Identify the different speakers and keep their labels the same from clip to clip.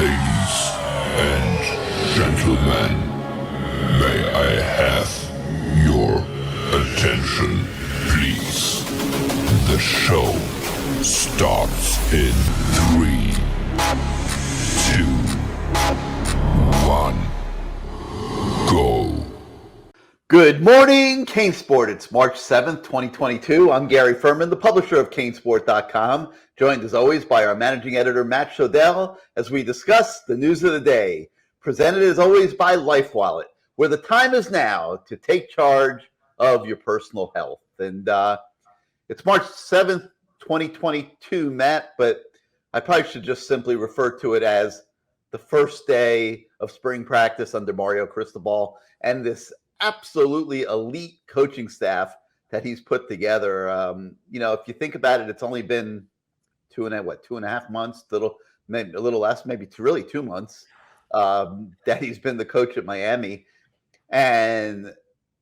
Speaker 1: Ladies and gentlemen, may I have your attention, please? The show starts in 3, 2, 1, go.
Speaker 2: Good morning, CaneSport. It's March 7th, 2022. I'm Gary Ferman, the publisher of CaneSport.com, joined as always by our managing editor, Matt Shodell, as we discuss the news of the day. Presented as always by LifeWallet, where the time is now to take charge of your personal health. And it's March 7th, 2022, Matt, but I probably should just simply refer to it as the first day of spring practice under Mario Cristobal and this absolutely elite coaching staff that he's put together. If you think about it, it's only been 2.5 months, maybe a little less, maybe 2 months that he's been the coach at Miami. And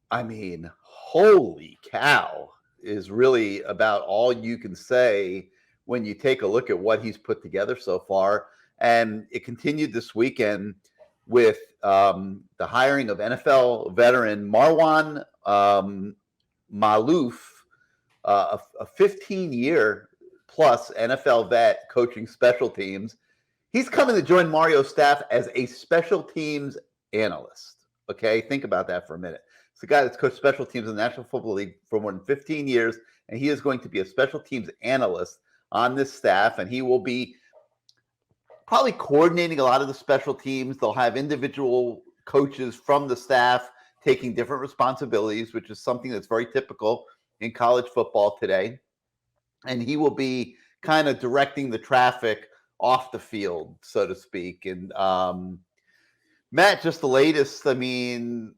Speaker 2: I mean, holy cow is really about all you can say when you take a look at what he's put together so far. And it continued this weekend with the hiring of NFL veteran Marwan Maalouf, a 15-year plus NFL vet coaching special teams. He's coming to join Mario's staff as a special teams analyst. Okay, think about that for a minute. It's a guy that's coached special teams in the National Football League for more than 15 years, and he is going to be a special teams analyst on this staff, and he will be probably coordinating a lot of the special teams. They'll have individual coaches from the staff taking different responsibilities, which is something that's very typical in college football today. And he will be kind of directing the traffic off the field, so to speak. And Matt, just the latest, blockbuster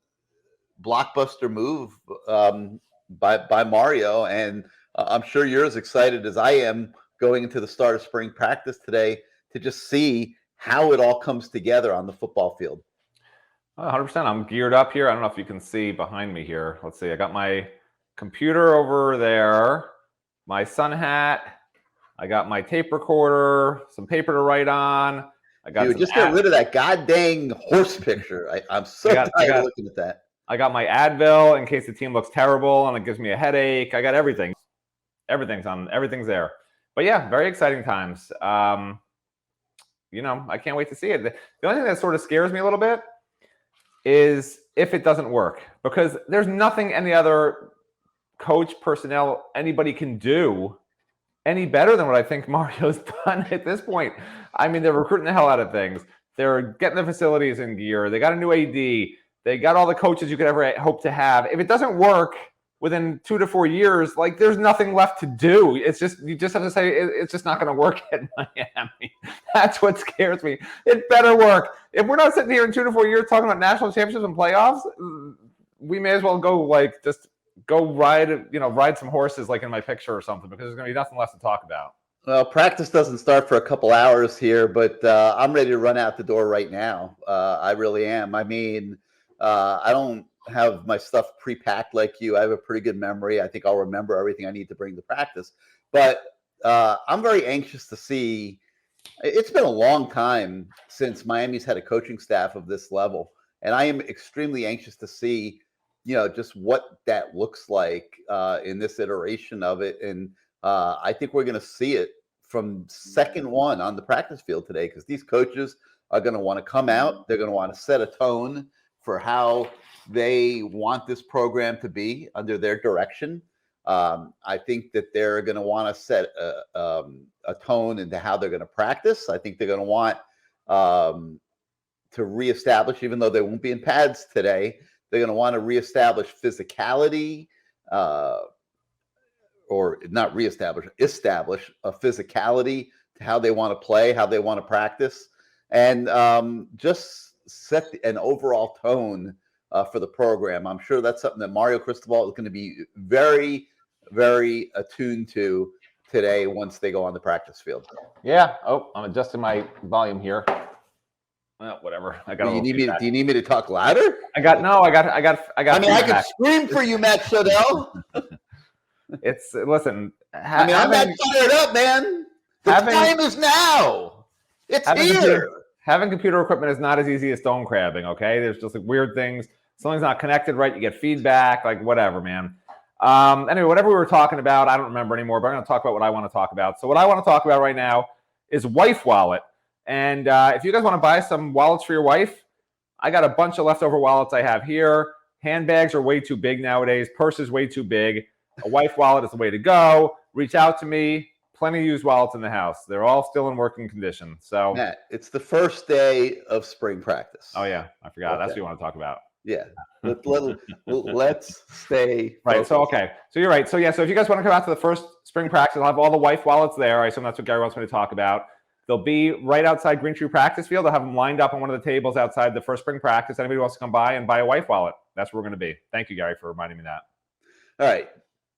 Speaker 2: move by Mario. And I'm sure you're as excited as I am going into the start of spring practice today to just see how it all comes together on the football field.
Speaker 3: 100%. I'm geared up here. I don't know if you can see behind me here. Let's see. I got my computer over there, my sun hat. I got my tape recorder, some paper to write on. I got
Speaker 2: Dude, just get rid of that goddamn horse picture. I'm so tired of looking at that.
Speaker 3: I got my Advil in case the team looks terrible and it gives me a headache. I got everything. Everything's there. But yeah, very exciting times. I can't wait to see it. The only thing that sort of scares me a little bit is if it doesn't work, because there's nothing any other coach, personnel, anybody can do any better than what I think Mario's done at this point. I mean, they're recruiting the hell out of things. They're getting the facilities in gear. They got a new AD. They got all the coaches you could ever hope to have. If it doesn't work within 2 to 4 years, there's nothing left to do. It's just, you just have to say it's just not going to work at Miami. That's what scares me. It better work. If we're not sitting here in 2 to 4 years talking about national championships and playoffs, we may as well go ride some horses like in my picture or something, because there's going to be nothing left to talk about.
Speaker 2: Well, practice doesn't start for a couple hours here, but I'm ready to run out the door right now. I really am. I don't have my stuff pre-packed like you. I have a pretty good memory. I think I'll remember everything I need to bring to practice. But I'm very anxious to see. It's been a long time since Miami's had a coaching staff of this level, and I am extremely anxious to see, just what that looks like in this iteration of it. And I think we're going to see it from second one on the practice field today, because these coaches are going to want to come out. They're going to want to set a tone for how they want this program to be under their direction. I think that they're going to want to set a tone into how they're going to practice. I think they're going to want to reestablish, even though they won't be in pads today, they're going to want to reestablish physicality, or not reestablish, establish a physicality to how they want to play, how they want to practice, and just set an overall tone for the program. I'm sure that's something that Mario Cristobal is going to be very, very attuned to today once they go on the practice field.
Speaker 3: Yeah. Oh, I'm adjusting my volume here. Well, whatever. I got.
Speaker 2: Do you need me to talk louder?
Speaker 3: I got.
Speaker 2: I mean, I could scream for you, Matt Shodell.
Speaker 3: Listen.
Speaker 2: I'm not fired up, man. The time is now. It's here.
Speaker 3: having computer equipment is not as easy as stone crabbing, okay? There's just like weird things. Something's not connected right, you get feedback, like whatever, man. Anyway, whatever we were talking about, I don't remember anymore, but I'm going to talk about what I want to talk about. So what I want to talk about right now is wife wallet. And if you guys want to buy some wallets for your wife, I got a bunch of leftover wallets I have here. Handbags are way too big nowadays. Purse is way too big. A wife wallet is the way to go. Reach out to me. Plenty of used wallets in the house. They're all still in working condition. So,
Speaker 2: Matt, it's the first day of spring practice.
Speaker 3: oh yeah, I forgot. Okay. That's what you want to talk about.
Speaker 2: Yeah, let's stay
Speaker 3: right.
Speaker 2: focused.
Speaker 3: So okay, so you're right. So yeah, so if you guys want to come out to the first spring practice, I'll have all the wife wallets there. I assume that's what Gary wants me to talk about. They'll be right outside Green Tree practice field. I'll have them lined up on one of the tables outside the first spring practice. Anybody who wants to come by and buy a wife wallet, that's where we're going to be. Thank you, Gary, for reminding me that.
Speaker 2: All right,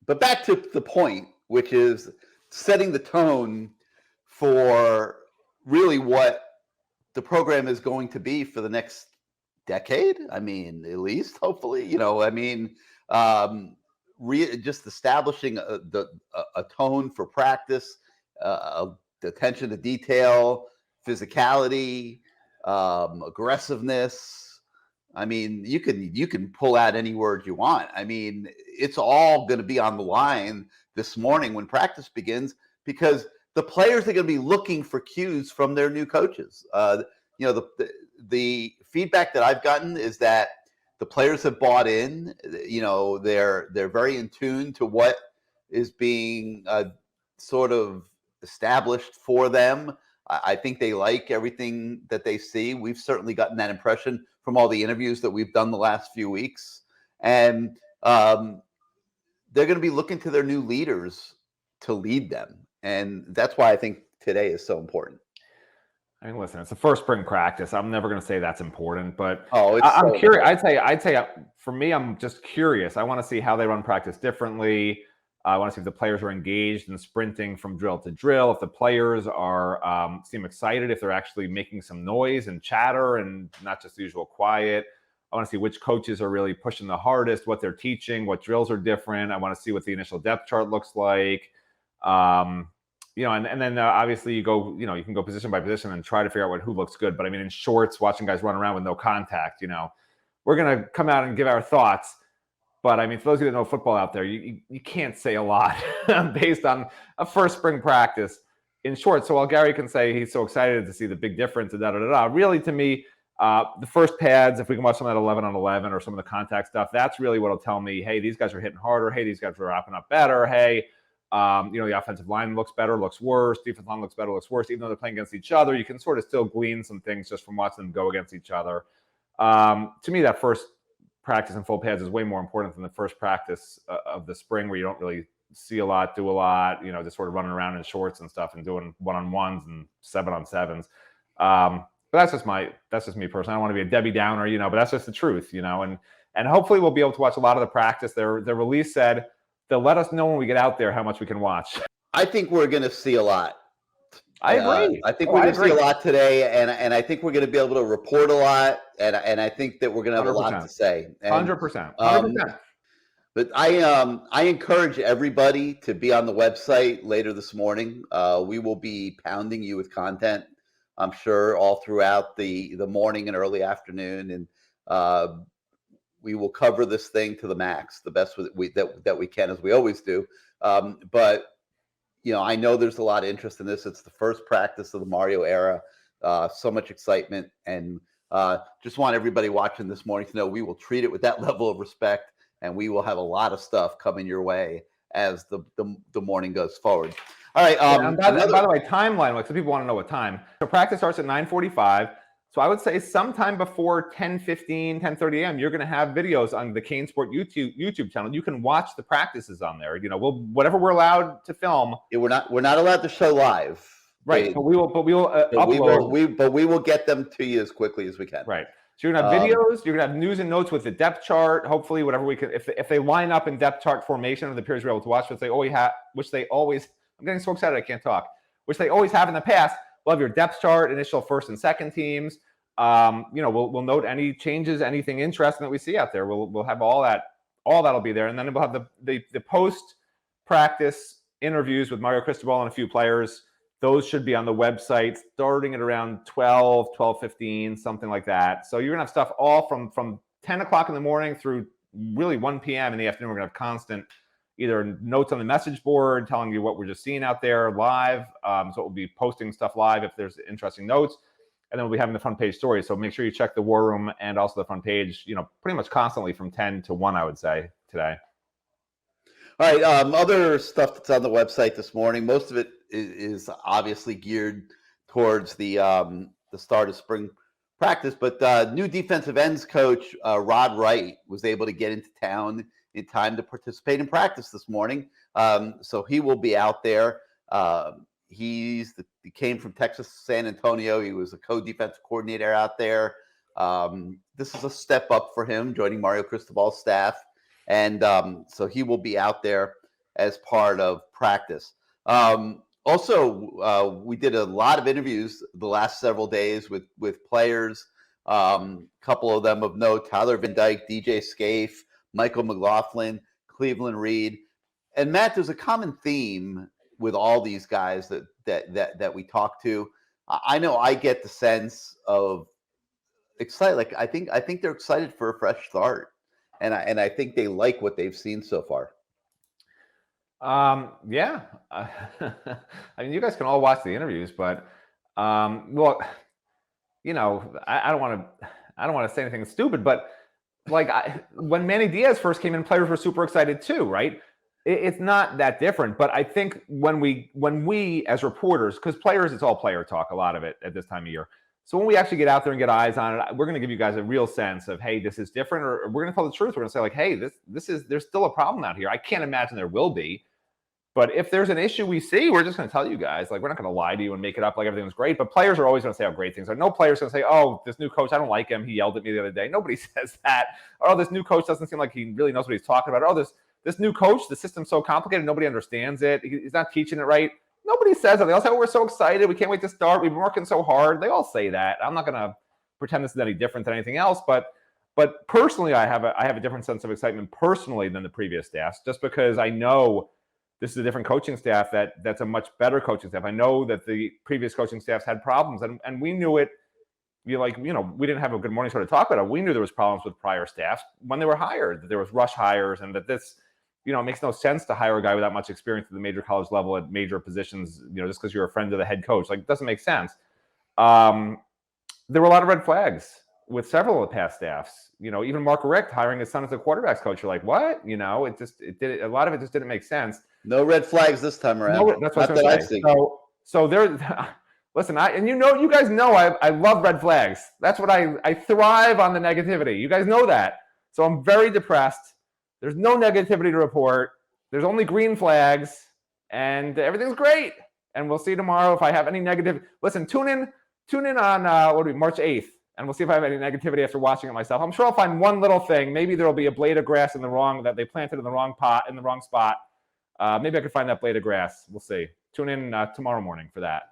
Speaker 2: but back to the point, which is setting the tone for really what the program is going to be for the next decade. I mean, at least, hopefully, just establishing a tone for practice, attention to detail, physicality, aggressiveness. I mean, you can pull out any word you want. I mean, it's all going to be on the line this morning when practice begins, because the players are going to be looking for cues from their new coaches. The feedback that I've gotten is that the players have bought in. They're very in tune to what is being sort of established for them. I think they like everything that they see. We've certainly gotten that impression from all the interviews that we've done the last few weeks. And they're going to be looking to their new leaders to lead them. And that's why I think today is so important.
Speaker 3: I mean, listen, it's the first spring practice. I'm never going to say that's important, but
Speaker 2: I'm
Speaker 3: curious. I'd say for me, I'm just curious. I want to see how they run practice differently. I want to see if the players are engaged in sprinting from drill to drill, if the players are seem excited, if they're actually making some noise and chatter and not just the usual quiet. I want to see which coaches are really pushing the hardest, what they're teaching, what drills are different. I want to see what the initial depth chart looks like. And then obviously you can go position by position and try to figure out who looks good. But I mean, in shorts, watching guys run around with no contact, we're going to come out and give our thoughts. But I mean, for those of you that know football out there, you can't say a lot based on a first spring practice in shorts. So while Gary can say he's so excited to see the big difference, really to me, the first pads, if we can watch some of that 11 on 11 or some of the contact stuff, that's really what will tell me, hey, these guys are hitting harder. Hey, these guys are wrapping up better. Hey, the offensive line looks better, looks worse. Defensive line looks better, looks worse. Even though they're playing against each other, you can sort of still glean some things just from watching them go against each other. To me, that first practice in full pads is way more important than the first practice of the spring, where you don't really see a lot, do a lot, just sort of running around in shorts and stuff and doing 1-on-1s and 7-on-7s. But that's just me personally. I don't want to be a Debbie Downer, but that's just the truth, and hopefully we'll be able to watch a lot of the practice. Their release said they'll let us know when we get out there how much we can watch.
Speaker 2: I think we're going to see a lot.
Speaker 3: I agree.
Speaker 2: I think we're going to see a lot today, and I think we're going to be able to report a lot, and I think that we're going to have 100%. A lot to say.
Speaker 3: 100%. 100%.
Speaker 2: But I encourage everybody to be on the website later this morning. We will be pounding you with content, I'm sure, all throughout the morning and early afternoon, and we will cover this thing to the max, the best that we can, as we always do. But I know there's a lot of interest in this. It's the first practice of the Mario era. So much excitement, and just want everybody watching this morning to know we will treat it with that level of respect, and we will have a lot of stuff coming your way as the morning goes forward. All right.
Speaker 3: By the way, timeline. Like, some people want to know what time. So practice starts at 9:45. So I would say sometime before 10:15, 10:30 a.m., you're going to have videos on the CaneSport YouTube channel. You can watch the practices on there. Whatever we're allowed to film.
Speaker 2: Yeah, we're not allowed to show live.
Speaker 3: Right. But we will upload.
Speaker 2: We will get them to you as quickly as we can.
Speaker 3: Right. So you're going to have videos. You're going to have news and notes with the depth chart. Hopefully, whatever we can. If they line up in depth chart formation of the periods we're able to watch, which they always. I'm getting so excited I can't talk. Which they always have in the past. We'll have your depth chart, initial first and second teams. We'll note any changes, anything interesting that we see out there. We'll have all that. All that'll be there, and then we'll have the post practice interviews with Mario Cristobal and a few players. Those should be on the website starting at around 12:15, something like that. So you're going to have stuff all from 10 o'clock in the morning through really 1 p.m. in the afternoon. We're going to have constant either notes on the message board telling you what we're just seeing out there live. So we'll be posting stuff live if there's interesting notes. And then we'll be having the front page stories. So make sure you check the War Room and also the front page, pretty much constantly from 10 to 1, I would say, today.
Speaker 2: All right. Other stuff that's on the website this morning, most of it is obviously geared towards the start of spring practice. But new defensive ends coach Rod Wright was able to get into town in time to participate in practice this morning. So he will be out there. He came from Texas San Antonio. He was a co-defensive coordinator out there. This is a step up for him, joining Mario Cristobal's staff. And so he will be out there as part of practice. Also, we did a lot of interviews the last several days with players. Couple of them of note: Tyler Van Dyke, DJ Scaife, Michael McLaughlin, Cleveland Reed. And Matt, there's a common theme with all these guys that we talk to. I know I get the sense of excited. Like I think they're excited for a fresh start. And I think they like what they've seen so far.
Speaker 3: Yeah. I mean, you guys can all watch the interviews, but well, I don't want to say anything stupid, but like when Manny Diaz first came in, players were super excited too, right? It's not that different, but I think when we as reporters, because players, it's all player talk, a lot of it at this time of year. So when we actually get out there and get eyes on it, we're going to give you guys a real sense of, hey, this is different, or we're going to tell the truth. We're going to say like, hey, there's still a problem out here. I can't imagine there will be, but if there's an issue we see, we're just going to tell you guys. Like, we're not going to lie to you and make it up like everything's great. But players are always going to say how great things are. No player's going to say, oh, this new coach, I don't like him. He yelled at me the other day. Nobody says that. Or, oh, this new coach doesn't seem like he really knows what he's talking about. Or, oh, this new coach, the system's so complicated, nobody understands it. He's not teaching it right. Nobody says that. They all say, oh, we're so excited. We can't wait to start. We've been working so hard. They all say that. I'm not going to pretend this is any different than anything else. But personally, I have a different sense of excitement personally than the previous staffs, just because I know this is a different coaching staff that's a much better coaching staff. I know that the previous coaching staffs had problems, and we knew it. We didn't have a Good Morning Show to talk about it. We knew there was problems with prior staffs when they were hired, that there was rush hires, and that this, it makes no sense to hire a guy without much experience at the major college level at major positions, just because you're a friend of the head coach. Like, it doesn't make sense. There were a lot of red flags with several of the past staffs. Even Mark Richt hiring his son as a quarterbacks coach. You're like, what? A lot of it just didn't make sense.
Speaker 2: No red flags this time around.
Speaker 3: No, that's what I see. So there. Listen, you guys know I love red flags. That's what I thrive on, the negativity. You guys know that. So I'm very depressed. There's no negativity to report. There's only green flags, and everything's great. And we'll see tomorrow if I have any negative. Listen, tune in on March 8th, and we'll see if I have any negativity after watching it myself. I'm sure I'll find one little thing. Maybe there'll be a blade of grass that they planted in the wrong pot in the wrong spot. Maybe I could find that blade of grass. We'll see. Tune in tomorrow morning for that.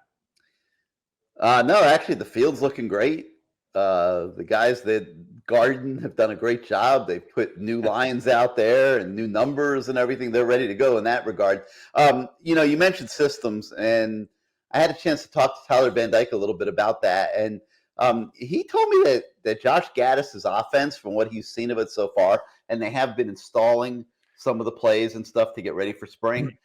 Speaker 2: No, actually, the field's looking great. The guys that Garden have done a great job. They've put new lines out there and new numbers and everything. They're ready to go in that regard. You mentioned systems, and I had a chance to talk to Tyler Van Dyke a little bit about that. And he told me that Josh Gaddis's offense, from what he's seen of it so far, and they have been installing some of the plays and stuff to get ready for spring.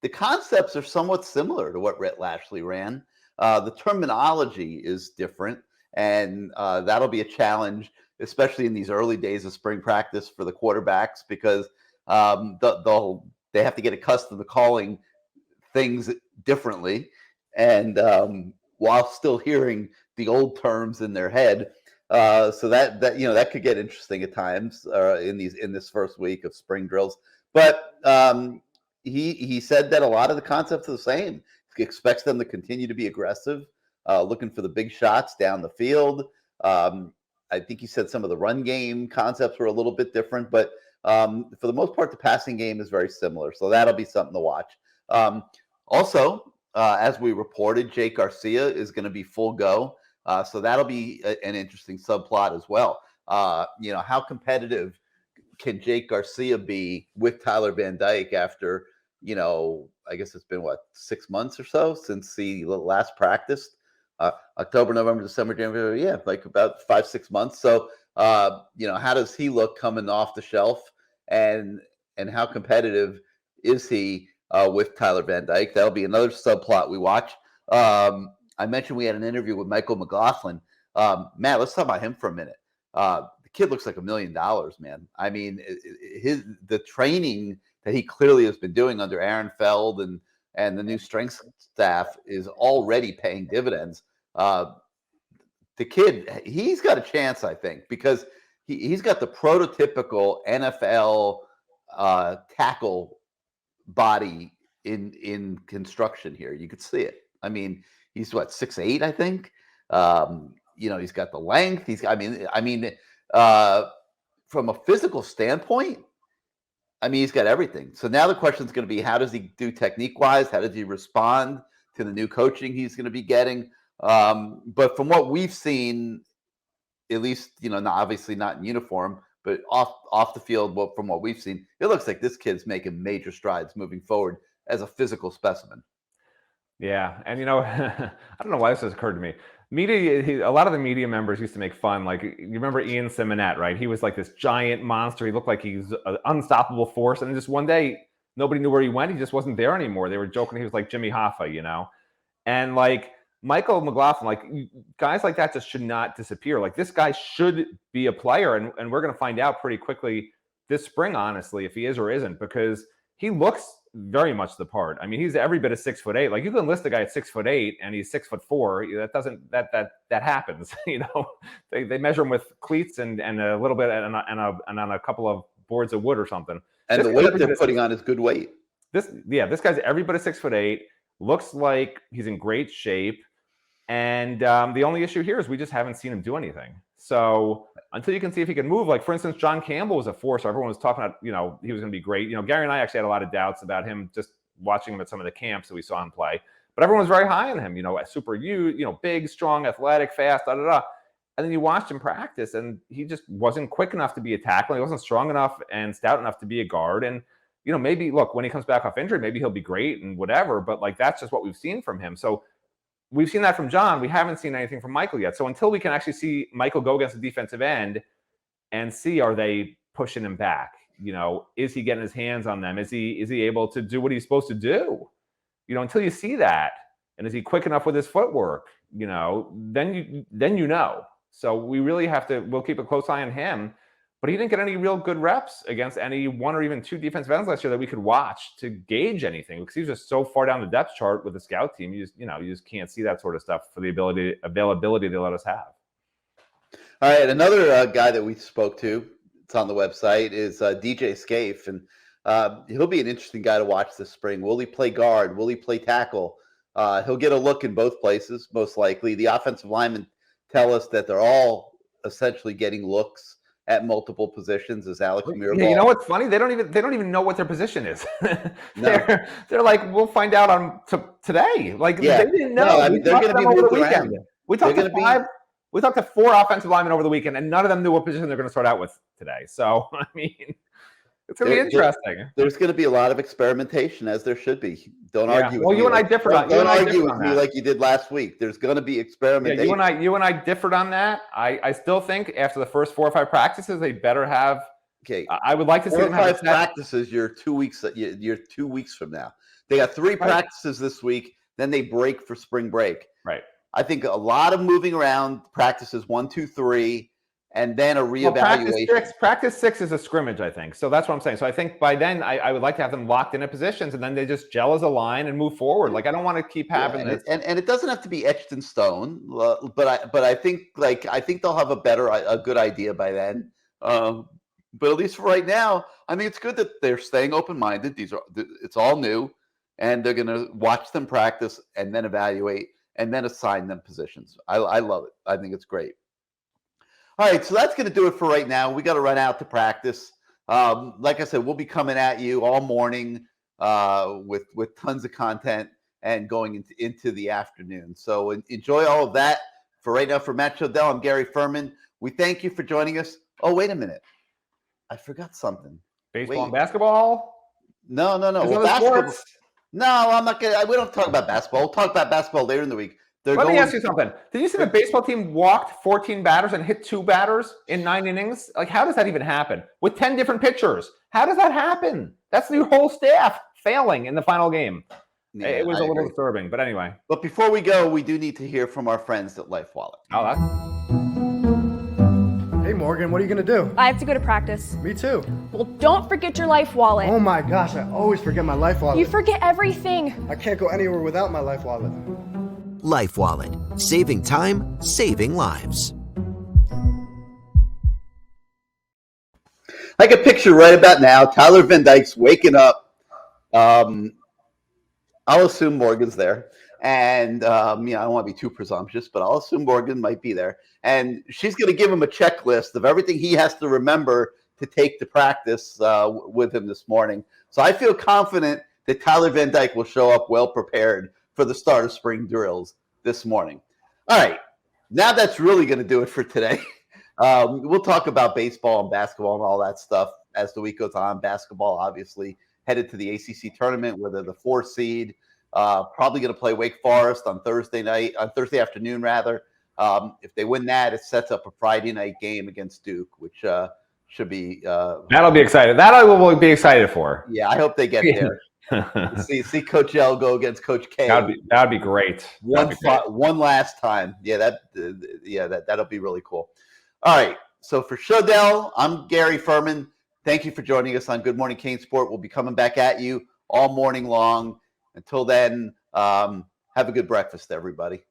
Speaker 2: The concepts are somewhat similar to what Rhett Lashley ran. The terminology is different, and that'll be a challenge, especially in these early days of spring practice for the quarterbacks, because they have to get accustomed to calling things differently, and while still hearing the old terms in their head. So that could get interesting at times in this first week of spring drills. But he said that a lot of the concepts are the same. He expects them to continue to be aggressive, looking for the big shots down the field. I think he said some of the run game concepts were a little bit different, but for the most part, the passing game is very similar. So that'll be something to watch. Also, as we reported, Jake Garcia is going to be full go. So that'll be an interesting subplot as well. How competitive can Jake Garcia be with Tyler Van Dyke after, I guess it's been 6 months or so since he last practiced. October, November, December, January, yeah, like about 5-6 months. So, how does he look coming off the shelf, and how competitive is he with Tyler Van Dyke? That'll be another subplot we watch. I mentioned we had an interview with Michael McLaughlin. Matt, let's talk about him for a minute. The kid looks like $1 million, man. I mean, the training that he clearly has been doing under Aaron Feld and the new strength staff is already paying dividends. The kid, he's got a chance, I think, because he's got the prototypical NFL tackle body in construction here. You could see it. I mean, he's 6'8", I think. He's got the length. From a physical standpoint, he's got everything. So now the question is going to be, how does he do technique-wise? How does he respond to the new coaching he's going to be getting? But from what we've seen, at least, obviously not in uniform, but off the field, from what we've seen, it looks like this kid's making major strides moving forward as a physical specimen.
Speaker 3: Yeah, and I don't know why this has occurred to me. A lot of the media members used to make fun. Like, you remember Ian Simonette, right? He was like this giant monster. He looked like he was an unstoppable force. And just one day, nobody knew where he went. He just wasn't there anymore. They were joking he was like Jimmy Hoffa, And like Michael McLaughlin, like guys like that just should not disappear. Like, this guy should be a player. And we're going to find out pretty quickly this spring, honestly, if he is or isn't, because he looks very much the part. I mean, he's every bit of 6'8". Like, you can list a guy at 6'8" and he's 6'4". That happens. They measure him with cleats and a little bit and on a couple of boards of wood or something.
Speaker 2: And the weight they're putting on is good weight.
Speaker 3: This guy's every bit of 6'8", looks like he's in great shape. And the only issue here is we just haven't seen him do anything. So until you can see if he can move, like, for instance, John Campbell was a force. Everyone was talking about, he was going to be great. Gary and I actually had a lot of doubts about him just watching him at some of the camps that we saw him play. But everyone was very high on him, a super big, strong, athletic, fast, And then you watched him practice, and he just wasn't quick enough to be a tackler. He wasn't strong enough and stout enough to be a guard. And, maybe, look, when he comes back off injury, maybe he'll be great and whatever. But, like, that's just what we've seen from him. So we've seen that from John. We haven't seen anything from Michael yet. So until we can actually see Michael go against the defensive end and see, are they pushing him back? Is he getting his hands on them? Is he able to do what he's supposed to do? Until you see that, and is he quick enough with his footwork? Then you know. So we really we'll keep a close eye on him. But he didn't get any real good reps against any one or even two defensive ends last year that we could watch to gauge anything, because he was just so far down the depth chart with the scout team. You just can't see that sort of stuff for the availability they let us have.
Speaker 2: All right, another guy that we spoke to, it's on the website, is DJ Scaife, and he'll be an interesting guy to watch this spring. Will he play guard? Will he play tackle? He'll get a look in both places, most likely. The offensive linemen tell us that they're all essentially getting looks at multiple positions as Alex Mirabal.
Speaker 3: Yeah, you know what's funny? They don't even know what their position is. They're like, we'll find out on today. Like, they didn't know.
Speaker 2: No, they're going to be moved around.
Speaker 3: We talked to 4 offensive linemen over the weekend, and none of them knew what position they're going to start out with today. So, it's going to be interesting.
Speaker 2: There's going to be a lot of experimentation, as there should be. Don't argue with me.
Speaker 3: You and I differed on that.
Speaker 2: Don't argue with me like you did last week. There's going to be experimentation.
Speaker 3: Yeah, you and I differed on that. I still think after the first 4 or 5 practices, they better have.
Speaker 2: Okay.
Speaker 3: I would like to see
Speaker 2: 4 or 5 practices. You're 2 weeks. You're 2 weeks from now. They got 3 practices this week. Then they break for spring break.
Speaker 3: Right.
Speaker 2: I think a lot of moving around practices 1, 2, 3. And then a reevaluation.
Speaker 3: Well, practice 6 is a scrimmage, I think. So that's what I'm saying. So I think by then I would like to have them locked into positions, and then they just gel as a line and move forward. Like, I don't want to keep having this.
Speaker 2: And it doesn't have to be etched in stone. But I think they'll have a good idea by then. But at least for right now, I think it's good that they're staying open-minded. It's all new, and they're going to watch them practice and then evaluate and then assign them positions. I love it. I think it's great. All right, so that's going to do it for right now. We got to run out to practice. Like I said, we'll be coming at you all morning with tons of content and going into the afternoon. So enjoy all of that. For right now, for Matt Shodell, I'm Gary Ferman. We thank you for joining us. Oh, wait a minute. I forgot something.
Speaker 3: Baseball and basketball?
Speaker 2: No.
Speaker 3: There's
Speaker 2: Well,
Speaker 3: other
Speaker 2: basketball.
Speaker 3: sports.
Speaker 2: No, I'm not gonna. We don't talk about basketball. We'll talk about basketball later in the week.
Speaker 3: Let me ask you something. Did you see the baseball team walked 14 batters and hit 2 batters in 9 innings? Like, how does that even happen? With 10 different pitchers. How does that happen? That's your whole staff failing in the final game.
Speaker 2: Yeah,
Speaker 3: It was
Speaker 2: I
Speaker 3: a little
Speaker 2: agree.
Speaker 3: disturbing, but anyway.
Speaker 2: But before we go, we do need to hear from our friends at Life Wallet.
Speaker 3: Oh, that.
Speaker 4: Hey Morgan, what are you gonna do?
Speaker 5: I have to go to practice.
Speaker 4: Me too.
Speaker 5: Well, don't forget your life wallet.
Speaker 4: Oh my gosh, I always forget my life wallet.
Speaker 5: You forget everything.
Speaker 4: I can't go anywhere without my life wallet.
Speaker 6: Life Wallet. Saving time, saving lives.
Speaker 2: I can picture right about now Tyler Van Dyke's waking up. I'll assume Morgan's there. And, I don't want to be too presumptuous, but I'll assume Morgan might be there. And she's going to give him a checklist of everything he has to remember to take to practice with him this morning. So I feel confident that Tyler Van Dyke will show up well prepared for the start of spring drills this morning. All right. Now that's really going to do it for today. We'll talk about baseball and basketball and all that stuff as the week goes on. Basketball, obviously, headed to the ACC tournament where they're the 4th seed. Probably going to play Wake Forest on Thursday afternoon, rather. If they win that, it sets up a Friday night game against Duke, which should be.
Speaker 3: That'll be excited. That I will be excited for.
Speaker 2: Yeah, I hope they get there. see Coach L go against Coach K.
Speaker 3: That'd be great.
Speaker 2: One last time. Yeah, that'll be really cool. All right. So for Shodell, I'm Gary Ferman. Thank you for joining us on Good Morning CaneSport. We'll be coming back at you all morning long. Until then, have a good breakfast, everybody.